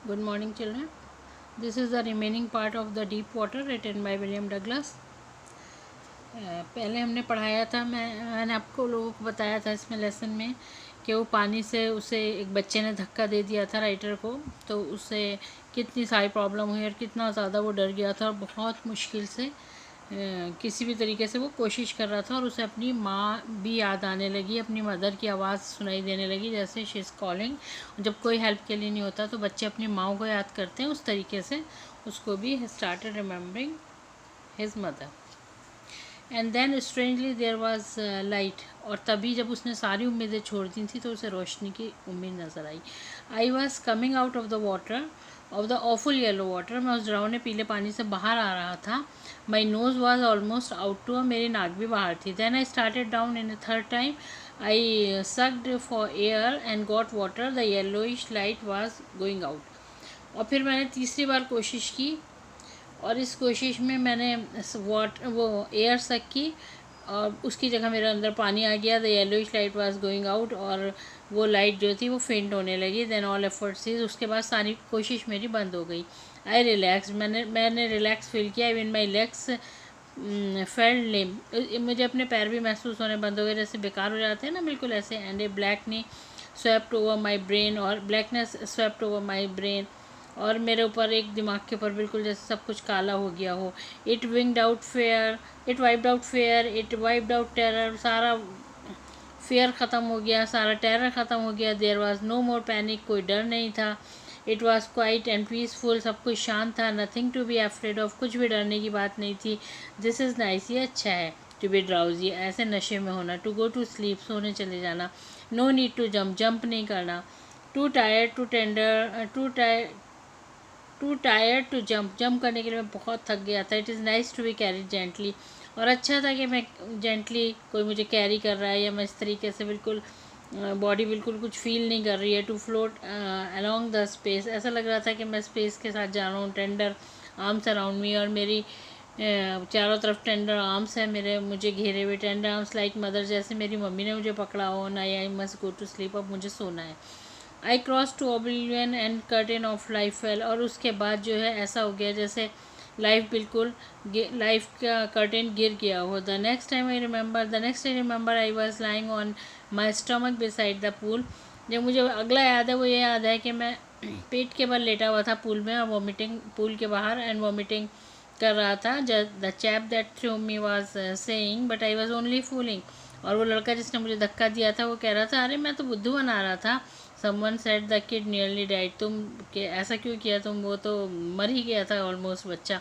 Good morning, children. This is the remaining part of the Deep Water written by William Douglas. पहले हमने पढ़ाया था, मैंने आपको लोगों को बताया था इसमें लेसन में कि वो पानी से उसे एक बच्चे ने धक्का दे दिया था राइटर को, तो उससे कितनी सारी प्रॉब्लम हुई और कितना ज़्यादा वो डर गया था और बहुत मुश्किल से किसी भी तरीके से वो कोशिश कर रहा था और उसे अपनी माँ भी याद आने लगी, अपनी मदर की आवाज़ सुनाई देने लगी जैसे शी इज़ कॉलिंग। जब कोई हेल्प के लिए नहीं होता तो बच्चे अपनी माँ को याद करते हैं, उस तरीके से उसको भी started remembering his mother. And then strangely there was light, और तभी जब उसने सारी उम्मीदें छोड़ दी थी तो उसे रोशनी की उम्मीद नज़र आई। I was coming out of the water of the awful yellow water, मैं उस डरावने पीले पानी से बाहर आ रहा था। My nose was almost out too, मेरी नाक भी बाहर थी। Then I started down in a third time, I sucked for air and got water, the yellowish light was going out. और फिर मैंने तीसरी बार कोशिश की और इस कोशिश में मैंने वो एयर सक की और उसकी जगह मेरे अंदर पानी आ गया। The yellowish light was going out, और वो लाइट जो थी वो फेंट होने लगी। देन ऑल एफर्ट्स, उसके बाद सारी कोशिश मेरी बंद हो गई। आई रिलैक्स, मैंने रिलैक्स फील किया। इवन माई लेग्स फेल्ट लेम, मुझे अपने पैर भी महसूस होने बंद हो गए, जैसे बेकार हो जाते हैं ना, बिल्कुल ऐसे। And a blackness swept over my brain, और blackness swept over my brain, और मेरे ऊपर एक दिमाग के ऊपर बिल्कुल जैसे सब कुछ काला हो गया हो। It winged out fear, it wiped out fear, it wiped out terror, सारा फेयर ख़त्म हो गया, सारा टेरर ख़त्म हो गया। There was no more panic, कोई डर नहीं था। It was quiet and peaceful, सब कुछ शांत था। Nothing to be afraid of, कुछ भी डरने की बात नहीं थी। दिस इज़ नाइस, ये अच्छा है। टू बी ड्राउजी, ऐसे नशे में होना। टू गो टू स्लीप, सोने चले जाना। No need to jump, jump नहीं करना। Too tired to tender, too tired to jump, jump करने के लिए मैं बहुत थक गया था। It is nice to be carried gently, और अच्छा था कि मैं जेंटली कोई मुझे कैरी कर रहा है, या मैं इस तरीके से बिल्कुल बॉडी बिल्कुल कुछ फील नहीं कर रही है। To float along the space, ऐसा लग रहा था कि मैं स्पेस के साथ जा रहा हूँ। टेंडर आर्म्स अराउंड मी, और मेरी चारों तरफ टेंडर आर्म्स है मेरे, मुझे घेरे हुए। टेंडर आर्म्स लाइक मदर, जैसे मेरी मम्मी ने मुझे पकड़ा हो ना। I must go to sleep, अब मुझे सोना है। I cross to oblivion and curtain of life fell, और उसके बाद जो है ऐसा हो गया जैसे लाइफ बिल्कुल, लाइफ का कर्टेन गिर गया हो। The next I remember I was lying on my stomach beside the pool. जो मुझे अगला याद है वो ये याद है कि मैं पेट के बल लेटा हुआ था पूल में, और वॉमिटिंग पूल के बाहर, एंड वॉमिटिंग कर रहा था। The chap that through me was saying but I was only fooling, और वो लड़का जिसने मुझे धक्का दिया था वो कह रहा था अरे मैं तो बुद्धू बना रहा था। Someone said the kid nearly died, तुम के ऐसा क्यों किया तुम, वो तो मर ही गया था ऑलमोस्ट बच्चा।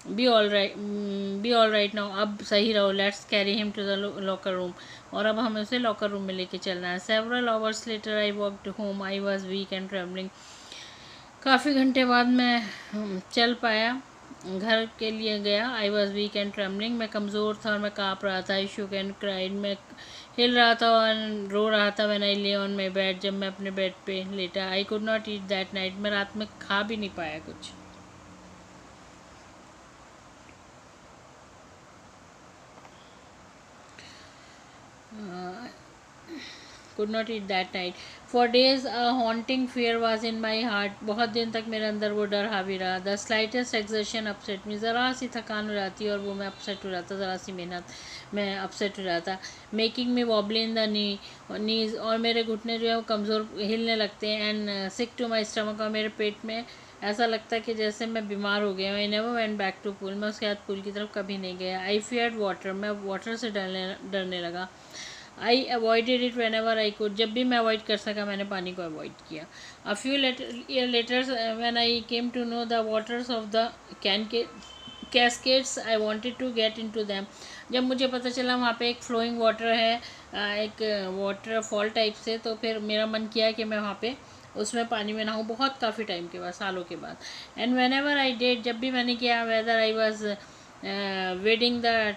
बी ऑल राइट नाउ, अब सही रहो। Let's carry him to the locker room, और अब हमें उसे लॉकर रूम में लेके चलना है। Several hours later I walked home, I was weak and travelling, काफ़ी घंटे बाद मैं चल पाया, घर के लिए गया। I was weak and trembling, मैं कमज़ोर था और मैं काँप रहा था। आई शुक एंड क्राइड, मैं हिल रहा था और रो रहा था। व्हेन आई ले ऑन माई बेड, जब मैं अपने बेड पे लेटा। I could not eat that night, मैं रात में खा भी नहीं पाया कुछ। could not eat that night. For days a haunting fear was in my heart. बहुत दिन तक मेरे अंदर वो डर हावी रहा। The slightest exertion upset me, ज़रा सी थकान हो जाती और वो मैं अपसेट हो जाता, ज़रा सी मेहनत मैं अपसेट हो जाता। Making me wobbly in the knees, और मेरे घुटने जो है वो कमज़ोर हिलने लगते हैं। And sick to my stomach, और मेरे पेट में ऐसा लगता है कि जैसे मैं बीमार हो गया हूँ। I never went back to pool, मैं उसके बाद पूल की तरफ कभी नहीं गया। I feared water, मैं वाटर से डरने लगा। I avoided it whenever I could, जब भी मैं अवॉइड कर सका मैंने पानी को अवॉइड किया। A few year letters when I came to know the waters of the cascades, I wanted to get into them, जब मुझे पता चला वहाँ पे एक फ्लोइंग वाटर है, एक वाटरफॉल टाइप से, तो फिर मेरा मन किया कि मैं वहाँ पे उसमें पानी में नहाऊँ, बहुत काफ़ी टाइम के बाद, सालों के बाद। And whenever I did, जब भी मैंने किया, whether I was wedding the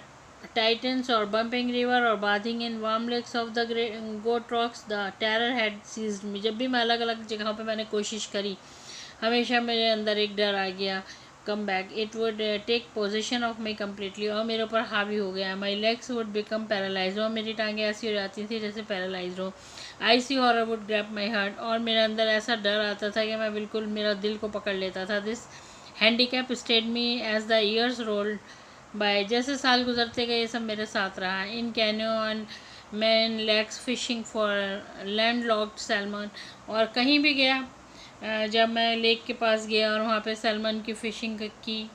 Titans or bumping river or bathing in warm lakes of the goat rocks, the terror had seized me. जब भी मैं अलग अलग जगहों पे मैंने कोशिश करी, हमेशा मेरे अंदर एक डर आ गया। Come back, it would take position of me completely, और मेरे ऊपर हावी हो गया। My legs would become paralyse, और मेरी टांगें ऐसी हो जाती थी जैसे पैरालाइज हो। I see horror would grab my heart, और मेरे अंदर ऐसा डर आता था कि मैं बिल्कुल मेरा दिल को पकड़ लेता था। This handicap stayed me as the years rolled by, जैसे साल गुजरते गए ये सब मेरे साथ रहा। In canoe and man legs fishing for landlocked salmon, और कहीं भी गया, जब मैं लेक के पास गया और वहाँ पे सैल्मन की फ़िशिंग की।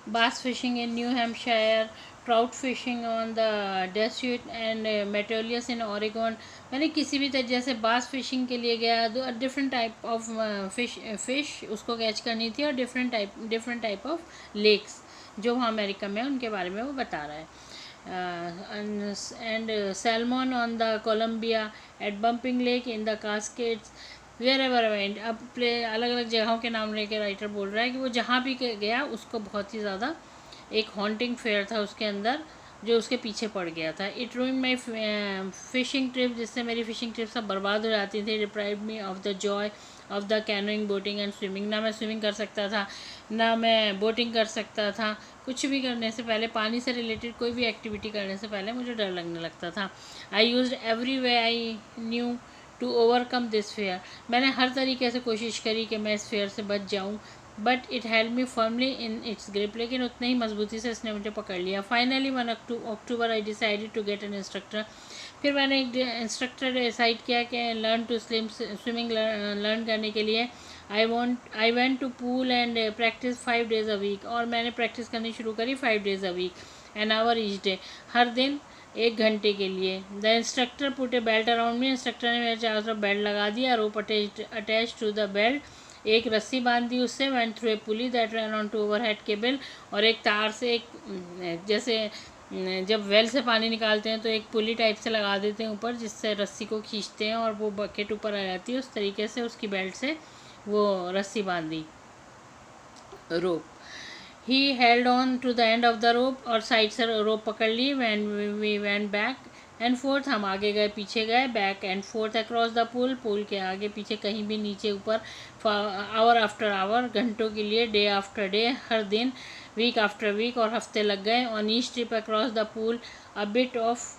bass fishing in New Hampshire, trout fishing on the Deschutes and Metolius in Oregon। मैंने किसी भी तरह जैसे बास फिशिंग के लिए गया, डिफरेंट टाइप ऑफ फिश उसको कैच करनी थी, और डिफरेंट टाइप ऑफ लेक्स जो वहाँ अमेरिका में उनके बारे में वो बता रहा है। And salmon on the Columbia at Bumping Lake in the Cascades wherever went. अब अलग अलग जगहों के नाम लेके राइटर बोल रहा है कि वो जहाँ भी गया उसको बहुत ही ज़्यादा एक हॉन्टिंग फेयर था उसके अंदर जो उसके पीछे पड़ गया था। It ruined my fishing trip, जिससे मेरी फ़िशिंग ट्रिप सब बर्बाद हो जाती थी। Deprived me of the Joy of the canoeing, boating and swimming. ना मैं स्विमिंग कर सकता था, ना मैं बोटिंग कर सकता था। कुछ भी करने से पहले, पानी से रिलेटेड कोई भी एक्टिविटी करने से पहले मुझे डर लगने लगता था। I used every way I knew to overcome this fear, मैंने हर तरीके से कोशिश करी कि मैं इस फेयर से बच जाऊँ, but it held me firmly in its grip, लेकिन उतने ही मजबूती से इसने मुझे पकड़ लिया। Finally 1 October I decided to get an instructor, फिर मैंने एक इंस्ट्रक्टर डिसाइड किया कि लर्न टू स्विमिंग लर्न करने के लिए I went to pool and practice 5 days a week, और मैंने प्रैक्टिस करनी शुरू करी 5 days a week, an hour each day, हर दिन 1 घंटे के लिए। The instructor put a belt around me, instructor ने मेरे चारों तरफ बेल्ट लगा दिया। Rope attach to the belt, एक रस्सी बांध दी उससे। Went through a pulley that run on to overhead cable, और एक तार से एक जैसे जब वेल से पानी निकालते हैं तो एक पुली टाइप से लगा देते हैं ऊपर, जिससे रस्सी को खींचते हैं और वो बकेट ऊपर आ जाती है। उस तरीके से उसकी बेल्ट से वो रस्सी बांधी, rope. He held on to the end of the rope, और साइड से रोप पकड़ ली। We went back and forth, हम आगे गए पीछे गए, back and forth across the pool के आगे पीछे कहीं भी नीचे ऊपर, आवर आफ्टर आवर, घंटों के लिए, डे आफ्टर डे, हर दिन, वीक आफ्टर वीक, और हफ्ते लग गए। On each trip across the pool a bit of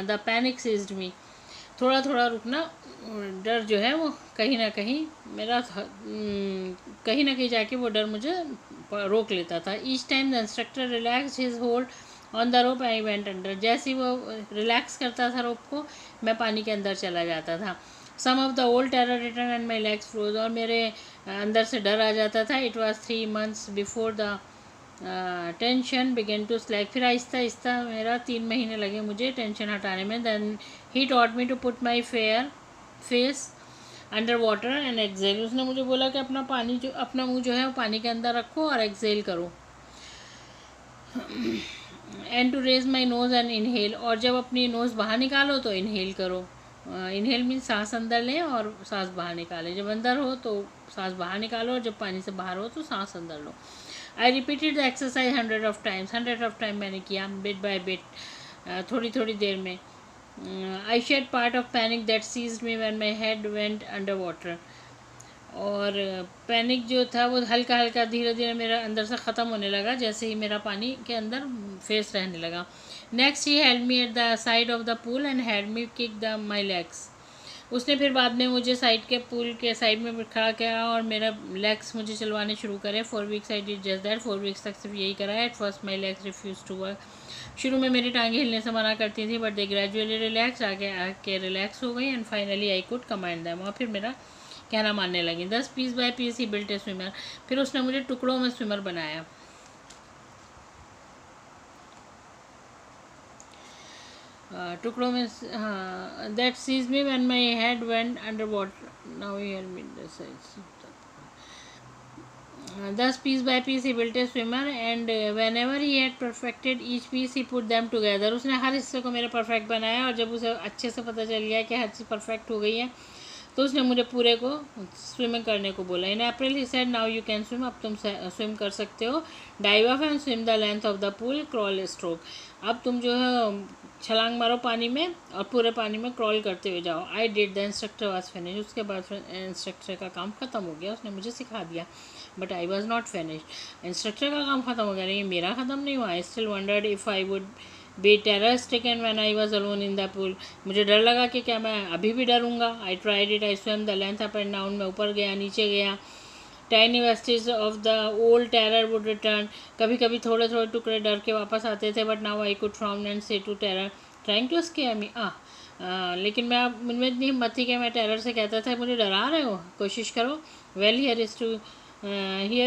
the panic seized me, थोड़ा थोड़ा रुकना, डर जो है वो कहीं ना कहीं मेरा कहीं ना कहीं जाके वो डर मुझे रोक लेता था। Each time the instructor relax his hold on the rope I went under, जैसे ही वो रिलैक्स करता था रोप को, मैं पानी के अंदर चला जाता था। Some of the old terror return and my legs froze, और मेरे अंदर से डर आ जाता था। It was 3 months before the tension began to slack, फिर आहिस्ता आहिस्ता मेरा 3 महीने लगे मुझे टेंशन हटाने में। Then he taught me to put my face under water and exhale, उसने मुझे बोला कि अपना मुंह जो है वो पानी के अंदर रखो और एक्सेल करो। And to raise my nose and inhale, और जब अपनी नोज़ बाहर निकालो तो इनहेल करो। इनहेल मीन्स सांस अंदर लें और सांस बाहर निकालें, जब अंदर हो तो सांस बाहर निकालो, और जब पानी से बाहर हो तो सांस अंदर लो। I repeated the exercise 100 of times, 100 of time मैंने किया, बिट बाय बिट, थोड़ी थोड़ी देर में। I shed part of panic that seized me when my head went under water, और पैनिक जो था वो हल्का हल्का धीरे धीरे मेरा अंदर से ख़त्म होने लगा जैसे ही मेरा पानी के अंदर फेस रहने लगा। Next he held me at the side of the pool and held me kick the my legs, उसने फिर बाद में मुझे साइड के पूल के साइड में खड़ा किया और मेरा लेग्स मुझे चलवाने शुरू करे। 4 weeks I did just that, 4 weeks तक सिर्फ यही करा है। At first my legs refuse to work, शुरू में मेरी टांगें हिलने से मना करती थी, बट दे ग्रेजुअली रिलैक्स, आगे आके रिलैक्स हो गई, and finally I could command them, और फिर मेरा कहना मानने लगी। 10 piece by piece he built a swimmer, फिर उसने मुझे टुकड़ों में स्विमर बनाया। टुकड़ों में, हाँ, that seize me when my head went under water, now he held me the sides. 10 piece by piece he built a swimmer and whenever he had perfected each piece he put them together, उसने हर हिस्से को मेरा perfect बनाया, और जब उसे अच्छे से पता चल गया कि हर चीज़ परफेक्ट हो गई है तो उसने मुझे पूरे को स्विमिंग करने को बोला। In April he said now you can swim, अब तुम स्विम कर सकते हो। Dive off and swim the length of the pool, crawl stroke, अब तुम जो है छलांग मारो पानी में और पूरे पानी में क्रॉल करते हुए जाओ। I did, the instructor was finish, उसके बाद इंस्ट्रक्टर का काम ख़त्म हो गया, उसने मुझे सिखा दिया। But I was not finished, instructor का काम ख़त्म हो गया लेकिन मेरा ख़त्म नहीं हुआ। I still wondered if I would be terror stricken when I was alone in the pool, मुझे डर लगा कि क्या मैं अभी भी डरूंगा। I tried it, I swim the length up and down, मैं ऊपर गया नीचे गया। Tiny vestige of the old terror would return, कभी कभी थोड़े थोड़े टुकड़े डर के वापस आते थे। But now I could frown and say to terror trying to scare me, लेकिन मैं मुझमें इतनी हिम्मत थी कि मैं टेरर से कहता था मुझे डरा रहे हो, कोशिश करो। Well here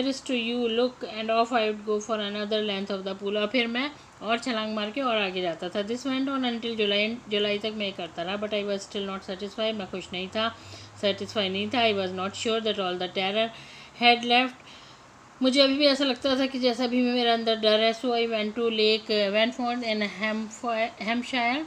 is to you look and off I would go for another length of the pool, और फिर मैं और छलांग मार के और आगे जाता था। दिस वेंट ऑन अंटिल जुलाई तक मैं करता रहा। But I was still not satisfied, मैं खुश नहीं था, सेटिस्फाई नहीं था। I was not sure that all the terror had left, मुझे अभी भी ऐसा लगता था कि जैसा भी मेरे अंदर डर है। So I went to Lake Wanford in Hampshire,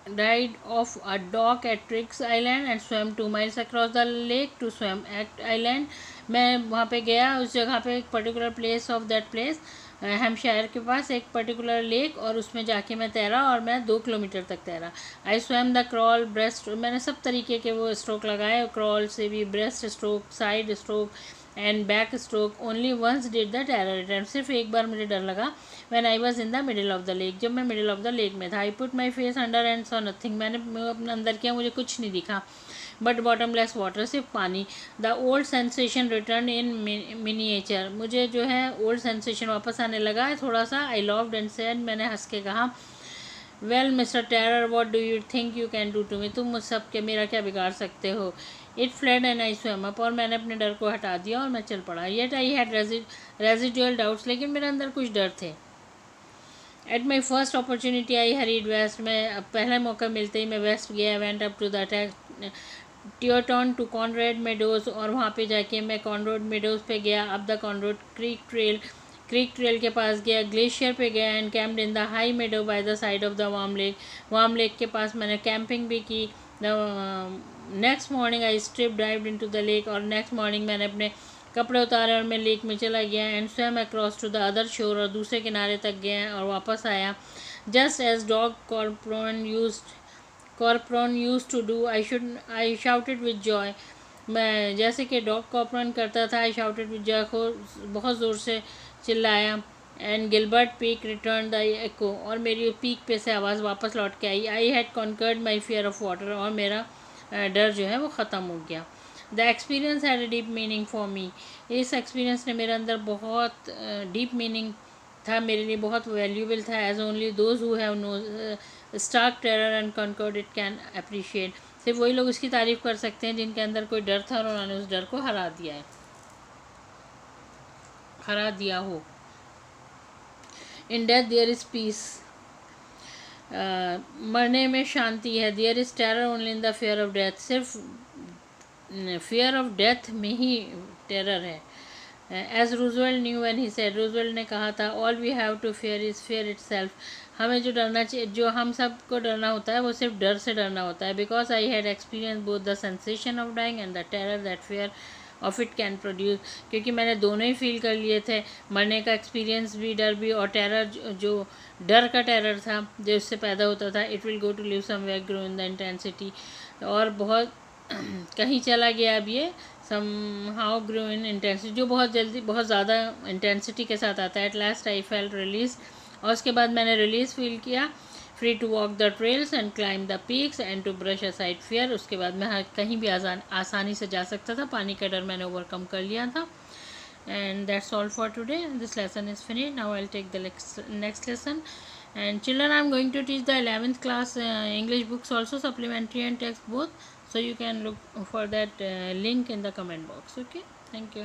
died of a dock at Triggs Island and swam 2 miles across the lake to swim at Island. मैं वहाँ पे गया, उस जगह पे एक particular place of that place Hampshire के पास एक पर्टिकुलर लेक, और उसमें जाके मैं तैरा और मैं 2 किलोमीटर तक तैरा। आई स्वैम द क्रॉल ब्रेस्ट, मैंने सब तरीके के वो स्ट्रोक लगाए, क्रॉल से भी, breast stroke, side stroke and back stroke. Only once did the terror return, सिर्फ एक बार मुझे डर लगा when I was in the middle of the lake, जब मैं मिडिल ऑफ द लेक में था। I put my face under and saw nothing, मैंने अपने अंदर किया, मुझे कुछ नहीं दिखा बट बॉटमलेस वाटर, सिर्फ पानी। The old sensation return in miniature, मुझे जो है ओल्ड सेंसेशन वापस आने लगा है थोड़ा सा। आई लव्ड एंड सेड, मैंने हंस के कहा, well mister terror what do you think you can do to me, तुम मुझ सब के मेरा क्या बिगाड़ सकते हो। It fled and I swim up, और मैंने अपने डर को हटा दिया और मैं चल पड़ा। Yet I had residual doubts, लेकिन मेरे अंदर कुछ डर थे। At my first opportunity I hurried west, मैं पहले मौका मिलते ही मैं वेस्ट गया। Went up to the Tieton to Conrad Meadows, और वहाँ पे जाके मैं कॉनरेड मेडोज पे गया। अब द कॉनरेड क्रीक ट्रेल के पास गया, ग्लेशियर पे गया and camped in the high meadow by the side of the warm lake के पास मैंने कैंपिंग भी की। Next morning I strip dived into the lake, और नेक्स्ट मॉर्निंग मैंने अपने कपड़े उतारे और मैं लेक में चला गया। And swam across to the other shore, और दूसरे किनारे तक गया और वापस आया। Just as Doug Corpron use to do, I shouted with joy, मैं जैसे कि डॉग कॉर्प्रॉन करता था। आई शाउटेड विद जॉय, को बहुत ज़ोर से चिल्लाया। And Gilbert Peak return the echo, और मेरी पीक पे से आवाज़ वापस लौट के आई। I had conquered my fear of water, और मेरा डर जो है वो ख़त्म हो गया। The experience had a deep meaning for me, इस एक्सपीरियंस ने मेरे अंदर बहुत डीप मीनिंग था, मेरे लिए बहुत वैल्यूबल था। As only those who have no stark terror and conquered it can appreciate, सिर्फ वही लोग इसकी तारीफ़ कर सकते हैं जिनके अंदर कोई डर था और उन्होंने उस डर को हरा दिया हो। In death there is peace, मरने में शांति है। There is terror only in the fear of death, सिर्फ फियर ऑफ डेथ में ही टेरर है। As Roosevelt knew when he said, Roosevelt ने कहा था, all we have to fear is fear itself, हमें जो डरना चाहिए, जो हम सबको डरना होता है वो सिर्फ डर से डरना होता है। Because I had experience both the sensation of dying and the terror that fear of it can produce, क्योंकि मैंने दोनों ही फील कर लिए थे, मरने का एक्सपीरियंस भी, डर भी, और टेरर जो डर का टेरर था जो इससे पैदा होता था। It will go to live somewhere grow in the intensity, और बहुत कहीं चला गया अब ये, somehow grow in intensity, जो बहुत जल्दी बहुत ज़्यादा इंटेंसिटी के साथ आता है। At last I felt release, और उसके बाद मैंने रिलीज फील किया। Free to walk the trails and climb the peaks and to brush aside fear, उसके बाद मैं कहीं भी आसानी से जा सकता था, पानी का डर मैंने ओवरकम कर लिया था। And that's all for today, this lesson is finished. Now I will take the next lesson. And children, I am going to teach the 11th class English books also, supplementary and text both, so you can look for that link in the comment box. Okay, thank you.